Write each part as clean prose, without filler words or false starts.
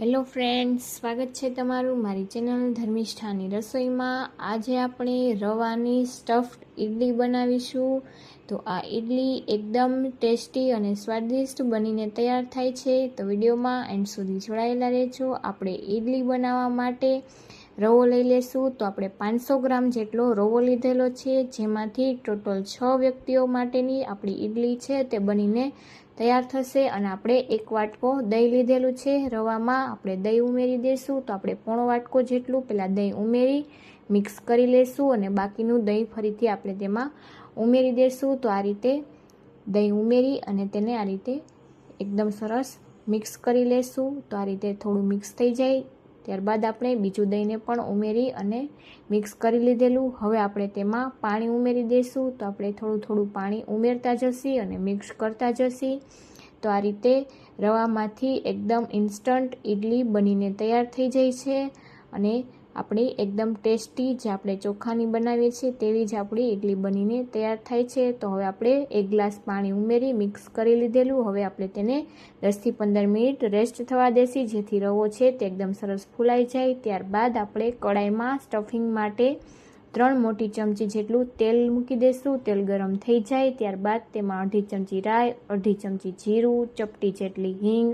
Hello friends, સ્વાગત છે તમારું મારી ચેનલ ધર્મિષ્ઠાની રસોઈમાં। આજે આપણે રવાની સ્ટફ્ડ ઇડલી બનાવીશું। તો આ ઇડલી એકદમ ટેસ્ટી અને સ્વાદિષ્ટ બનીને તૈયાર થાય છે। તો વિડીયોમાં એન્ડ સુધી જોડાયેલા રહેજો। આપણે ઇડલી બનાવવા માટે રવો લઈ લેશું। તો આપણે 500 ગ્રામ જેટલો રવો લીધેલો છે, જેમાંથી ટોટલ 6 વ્યક્તિઓ માટેની આપણી ઇડલી છે તે બનીને તૈયાર થશે। અને આપણે 1 વાટકો દહીં લીધેલું છે। રવામાં આપણે દહીં ઉમેરી દઈશું। તો આપણે પોણો વાટકો જેટલું પહેલાં દહીં ઉમેરી મિક્સ કરી લેશું અને બાકીનું દહીં ફરીથી આપણે તેમાં ઉમેરી દઈશું। તો આ રીતે દહીં ઉમેરી અને તેને આ રીતે એકદમ સરસ મિક્સ કરી લેશું। તો આ રીતે થોડું મિક્સ થઈ જાય ત્યારબાદ આપણે બીજું દહીંને પણ ઉમેરી અને મિક્સ કરી લીધેલું। હવે આપણે તેમાં પાણી ઉમેરી દઈશું। તો આપણે થોડું પાણી ઉમેરતા જશી અને મિક્સ કરતા જશી। તો આ રીતે રવામાંથી એકદમ ઇન્સ્ટન્ટ ઇડલી બનીને તૈયાર થઈ જાય છે અને આપણી એકદમ ટેસ્ટી જે આપણે ચોખાની બનાવીએ છીએ તેવી જ આપણી ઇડલી બનીને તૈયાર થાય છે। તો હવે આપણે 1 ગ્લાસ પાણી ઉમેરી મિક્સ કરી લીધેલું। હવે આપણે તેને 10 થી 15 મિનિટ રેસ્ટ થવા દેશી, જેથી રવો છે તે એકદમ સરસ ફૂલાઈ જાય। ત્યારબાદ આપણે કડાઈમાં સ્ટફિંગ માટે 3 મોટી ચમચી જેટલું તેલ મૂકી દઈશું। તેલ ગરમ થઈ જાય ત્યારબાદ તેમાં અડધી ચમચી રાઈ, અડધી ચમચી જીરું, ચપટી જેટલી હિંગ,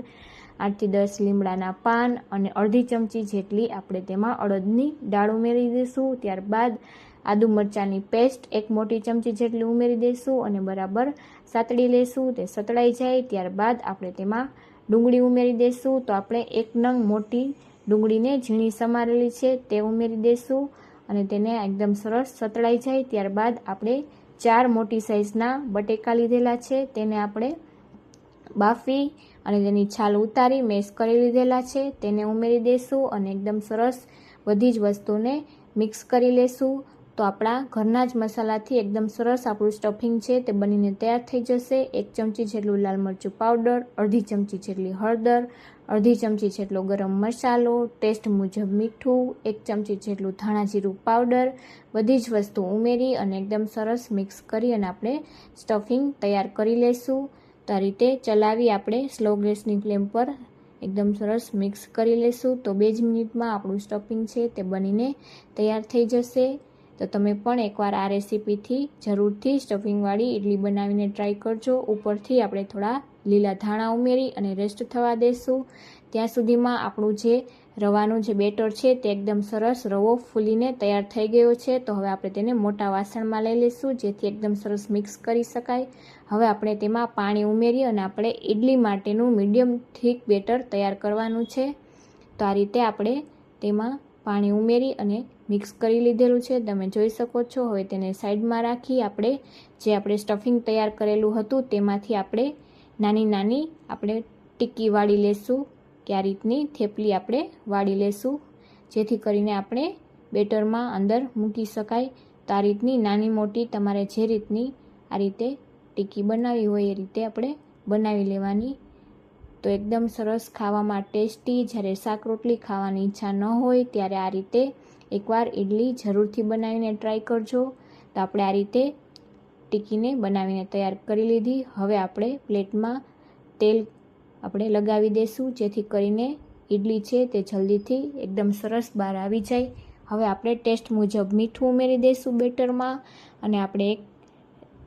8 થી 10 લીમડાના પાન અને અડધી ચમચી જેટલી આપણે તેમાં અડદની દાળ ઉમેરી દઈશું। ત્યારબાદ આદુ મરચાંની પેસ્ટ 1 મોટી ચમચી જેટલી ઉમેરી દઈશું અને બરાબર સાતળી લઈશું। તે સતળાઈ જાય ત્યારબાદ આપણે તેમાં ડુંગળી ઉમેરી દઈશું। તો આપણે 1 નંગ મોટી ડુંગળીને ઝીણી સમારેલી છે તે ઉમેરી દઈશું અને તેને એકદમ સરસ સતળાઈ જાય ત્યારબાદ આપણે 4 મોટી સાઈઝના બટેકા લીધેલા છે, તેને આપણે બાફી અને તેની છાલ ઉતારી મેશ કરી લીધેલા છે તેને ઉમેરી દઈશું અને એકદમ સરસ બધી જ વસ્તુને મિક્સ કરી લેશું। તો આપણા ઘરના જ મસાલાથી એકદમ સરસ આપણું સ્ટફિંગ છે તે બનીને તૈયાર થઈ જશે। 1 ચમચી જેટલું લાલ મરચું પાવડર, અડધી ચમચી જેટલી હળદર, અડધી ચમચી જેટલો ગરમ મસાલો, ટેસ્ટ મુજબ મીઠું, 1 ચમચી જેટલું ધાણા જીરું પાવડર, બધી જ વસ્તુ ઉમેરી અને એકદમ સરસ મિક્સ કરી અને આપણે સ્ટફિંગ તૈયાર કરી લઈશું। તો આ રીતે ચલાવી આપણે સ્લો ગેસની ફ્લેમ પર એકદમ સરસ મિક્સ કરી લઈશું। તો 2 જ મિનિટમાં આપણું સ્ટફિંગ છે તે બનીને તૈયાર થઈ જશે। તો તમે પણ એકવાર આ રેસીપીથી જરૂરથી સ્ટફિંગવાળી ઇડલી બનાવીને ટ્રાય કરજો। ઉપરથી આપણે થોડા લીલા ધાણા ઉમેરી અને રેસ્ટ થવા દઈશું। ત્યાં સુધીમાં આપણું જે રવાનું જે બેટર છે તે એકદમ સરસ રવો ફૂલીને તૈયાર થઈ ગયો છે। તો હવે આપણે તેને મોટા વાસણમાં લઈ લઈશું, જેથી એકદમ સરસ મિક્સ કરી શકાય। હવે આપણે તેમાં પાણી ઉમેરી અને આપણે ઇડલી માટેનું મીડિયમ થીક બેટર તૈયાર કરવાનું છે। તો આ રીતે આપણે તેમાં પાણી ઉમેરી અને મિક્સ કરી લીધેલું છે, તમે જોઈ શકો છો। હવે તેને સાઈડમાં રાખી આપણે સ્ટફિંગ તૈયાર કરેલું હતું તેમાંથી આપણે નાની આપણે ટિક્કી વાળી લેશું કે આ રીતની થેપલી આપણે વાળી લેશું, જેથી કરીને આપણે બેટરમાં અંદર મૂકી શકાય। તો આ રીતની નાની મોટી તમારે જે રીતની આ રીતે ટિક્કી બનાવી હોય એ રીતે આપણે બનાવી લેવાની। તો એકદમ સરસ ખાવામાં ટેસ્ટી, જ્યારે શાક રોટલી ખાવાની ઈચ્છા ન હોય ત્યારે આ રીતે એકવાર ઇડલી જરૂરથી બનાવીને ટ્રાય કરજો। તો આપણે આ રીતે ટિક્કીને બનાવીને તૈયાર કરી લીધી। હવે આપણે પ્લેટમાં તેલ આપણે લગાવી દઈશું, જેથી કરીને ઇડલી છે તે જલ્દીથી એકદમ સરસ બહાર આવી જાય। હવે આપણે ટેસ્ટ મુજબ મીઠું ઉમેરી દઈશું બેટરમાં અને આપણે 1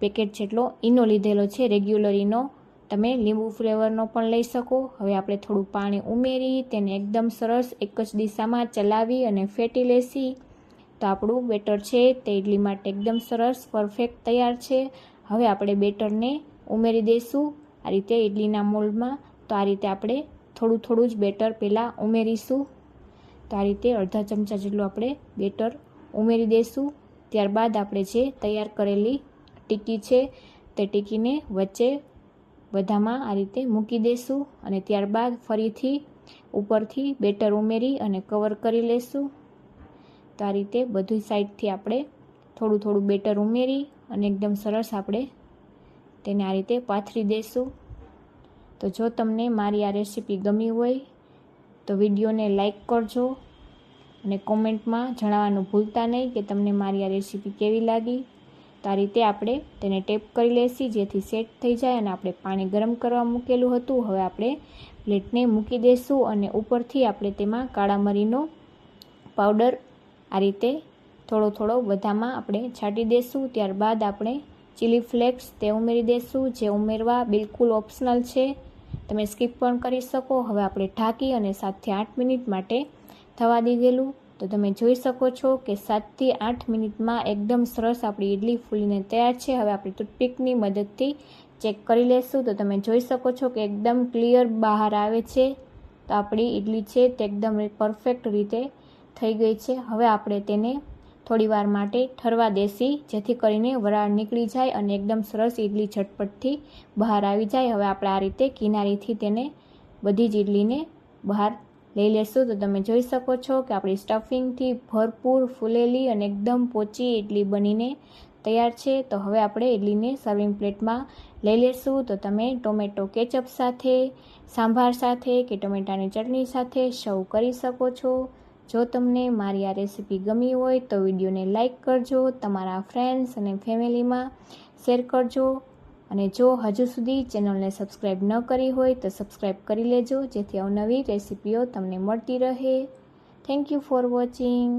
પેકેટ જેટલો ઈનો લીધેલો છે, રેગ્યુલર ઈનો, તમે લીંબુ ફ્લેવરનો પણ લઈ શકો। હવે આપણે થોડું પાણી ઉમેરી તેને એકદમ સરસ એક જ દિશામાં ચલાવી અને ફેટી લેશી। તો આપણું બેટર છે તે ઇડલી માટે એકદમ સરસ પરફેક્ટ તૈયાર છે। હવે આપણે બેટરને ઉમેરી દઈશું આ રીતે ઇડલીના મોલ્ડમાં। તો આ રીતે આપણે થોડું જ બેટર પહેલાં ઉમેરીશું। તો આ રીતે અડધા ચમચા જેટલું આપણે બેટર ઉમેરી દઈશું। ત્યારબાદ આપણે જે તૈયાર કરેલી ટિક્કી છે તે ટિક્કીને વચ્ચે બધામાં આ રીતે મૂકી દઈશું અને ત્યારબાદ ફરીથી ઉપરથી બેટર ઉમેરી અને કવર કરી લઈશું। તો આ રીતે બધી સાઈડથી આપણે થોડું બેટર ઉમેરી અને એકદમ સરસ આપણે તેને આ રીતે પાથરી દઈશું। તો જો તમને મારી આ રેસીપી ગમી હોય તો વિડીયોને લાઈક કરજો અને કોમેન્ટમાં જણાવવાનું ભૂલતા નહીં કે તમને મારી આ રેસીપી કેવી લાગી। તો આ રીતે આપણે તેને ટેપ કરી લઈશું જેથી સેટ થઈ જાય. અને આપણે પાણી ગરમ કરવા મૂકેલું હતું, હવે આપણે પ્લેટને મૂકી દઈશું અને ઉપરથી આપણે તેમાં કાળા મરીનો પાવડર આ રીતે થોડો થોડો બધામાં આપણે છાંટી દઈશું. ત્યારબાદ આપણે ચીલી ફ્લેક્સ તે ઉમેરી દઈશું, જે ઉમેરવા બિલકુલ ઓપ્શનલ છે, તમે સ્કીપ પણ કરી શકો. હવે આપણે ઢાંકી અને 7 થી 8 મિનિટ માટે થવા દીધેલું. તો તમે જોઈ શકો છો કે 7 થી 8 મિનિટમાં એકદમ સરસ આપણી ઇડલી ફૂલીને તૈયાર છે. હવે આપણે ટૂથપીકની મદદથી ચેક કરી લઈશું. તો તમે જોઈ શકો છો કે એકદમ ક્લિયર બહાર આવે છે. તો આપણી ઇડલી છે તે એકદમ પરફેક્ટ રીતે થઈ ગઈ છે. હવે આપણે તેને થોડી વાર માટે ઠરવા દેશી, જેથી કરીને વરાળ નીકળી જાય અને એકદમ સરસ ઇડલી ઝટપટથી બહાર આવી જાય. હવે આપણે આ રીતે કિનારીથી તેને બધી જ ઇડલીને બહાર લઈ લેશું. તો તમે જોઈ શકો છો કે આપણી સ્ટફિંગથી ભરપૂર ફૂલેલી અને એકદમ પોચી ઇડલી બનીને તૈયાર છે. તો હવે આપણે ઇડલીને સર્વિંગ પ્લેટમાં લઈ લેશું. તો તમે ટોમેટો કેચઅપ સાથે, સાંભાર સાથે કે ટમેટાની ચટણી સાથે સર્વ કરી શકો છો. જો તમને મારી આ રેસીપી ગમી હોય તો વિડીયોને લાઇક કરજો, તમારા ફ્રેન્ડ્સ અને ફેમિલીમાં શેર કરજો. અને જો હજુ સુધી ચેનલને સબસ્ક્રાઈબ ન કરી હોય તો સબસ્ક્રાઈબ કરી લેજો, જેથી અવનવી રેસીપીઓ તમને મળતી રહે. Thank you for watching.